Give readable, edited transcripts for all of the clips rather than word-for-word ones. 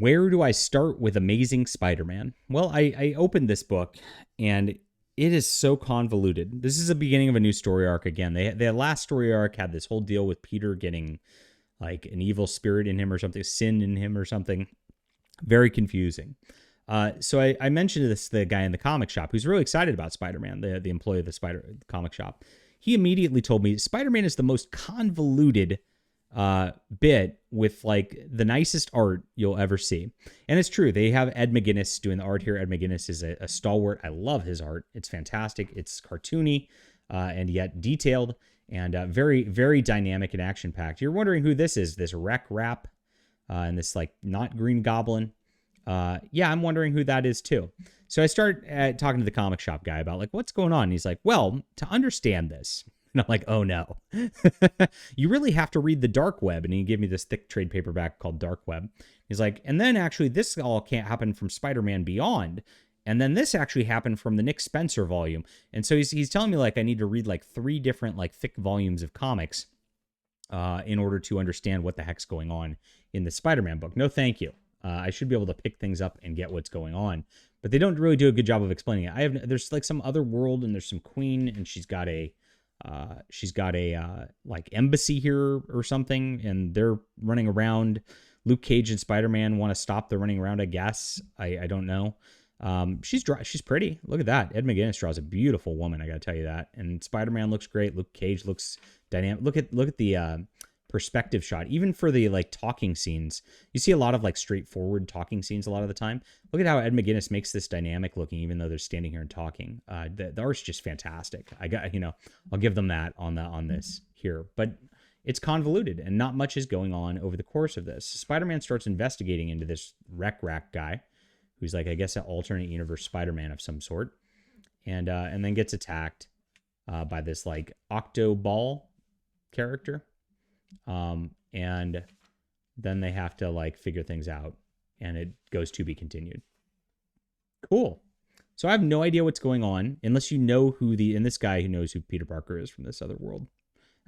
Where do I start with Amazing Spider-Man? Well, I opened this book, and it is so convoluted. This is the beginning of a new story arc again. The last story arc had this whole deal with Peter getting like an evil spirit in him or something, sin in him or something. Very confusing. So I mentioned this to the guy in the comic shop who's really excited about Spider-Man, the employee of the comic shop. He immediately told me Spider-Man is the most convoluted bit with like the nicest art you'll ever see. And it's true. They have Ed McGuinness doing the art here. Ed McGuinness is a stalwart. I love his art. It's fantastic. It's cartoony and yet detailed and very, very dynamic and action packed. You're wondering who this is, this Wreck Rap and this like not Green Goblin. Yeah, I'm wondering who that is too. So I start talking to the comic shop guy about like, what's going on? And he's like, well, to understand this, and I'm like, oh no, you really have to read the Dark Web. And he gave me this thick trade paperback called Dark Web. He's like, and then actually this all can't happen from Spider-Man Beyond. And then this actually happened from the Nick Spencer volume. And so he's telling me like I need to read like 3 different like thick volumes of comics in order to understand what the heck's going on in the Spider-Man book. No, thank you. I should be able to pick things up and get what's going on. But they don't really do a good job of explaining it. There's like some other world and there's some queen and she's got a like embassy here or something, and they're running around. Luke Cage and Spider-Man want to stop the running around, I guess. I don't know. She's pretty. Look at that. Ed McGuinness draws a beautiful woman, I gotta tell you that. And Spider-Man looks great. Luke Cage looks dynamic. Look at the perspective shot. Even for the like talking scenes, you see a lot of like straightforward talking scenes a lot of the time. Look at how Ed McGuinness makes this dynamic looking, even though they're standing here and talking. The art's just fantastic. I'll give them that on this here, but it's convoluted and not much is going on over the course of this. Spider-Man starts investigating into this Wreck Rack guy, who's like, I guess, an alternate universe Spider-Man of some sort, and then gets attacked by this like Octoball character. And then they have to like figure things out, and it goes to be continued. Cool. So I have no idea what's going on unless you know and this guy who knows who Peter Parker is from this other world.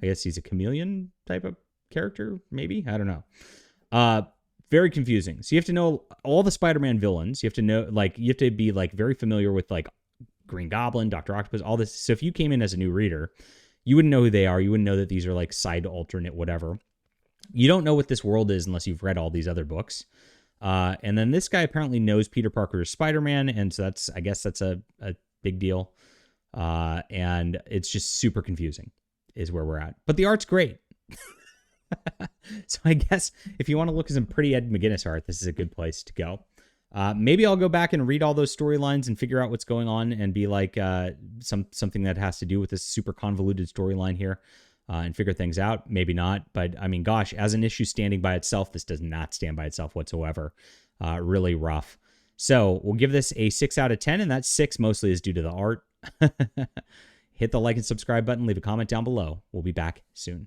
I guess he's a chameleon type of character, maybe. I don't know. Very confusing. So you have to know all the Spider-Man villains. You have to know, like, you have to be like very familiar with like Green Goblin, Dr. Octopus, all this. So if you came in as a new reader, you wouldn't know who they are. You wouldn't know that these are like side alternate whatever. You don't know what this world is unless you've read all these other books. And then this guy apparently knows Peter Parker is Spider-Man, and so I guess that's a big deal. And it's just super confusing is where we're at. But the art's great. So I guess if you want to look at some pretty Ed McGuinness art, this is a good place to go. Maybe I'll go back and read all those storylines and figure out what's going on and be like something that has to do with this super convoluted storyline here and figure things out. Maybe not. But I mean, gosh, as an issue standing by itself, this does not stand by itself whatsoever. Really rough. So we'll give this a 6 out of 10. And that 6 mostly is due to the art. Hit the like and subscribe button. Leave a comment down below. We'll be back soon.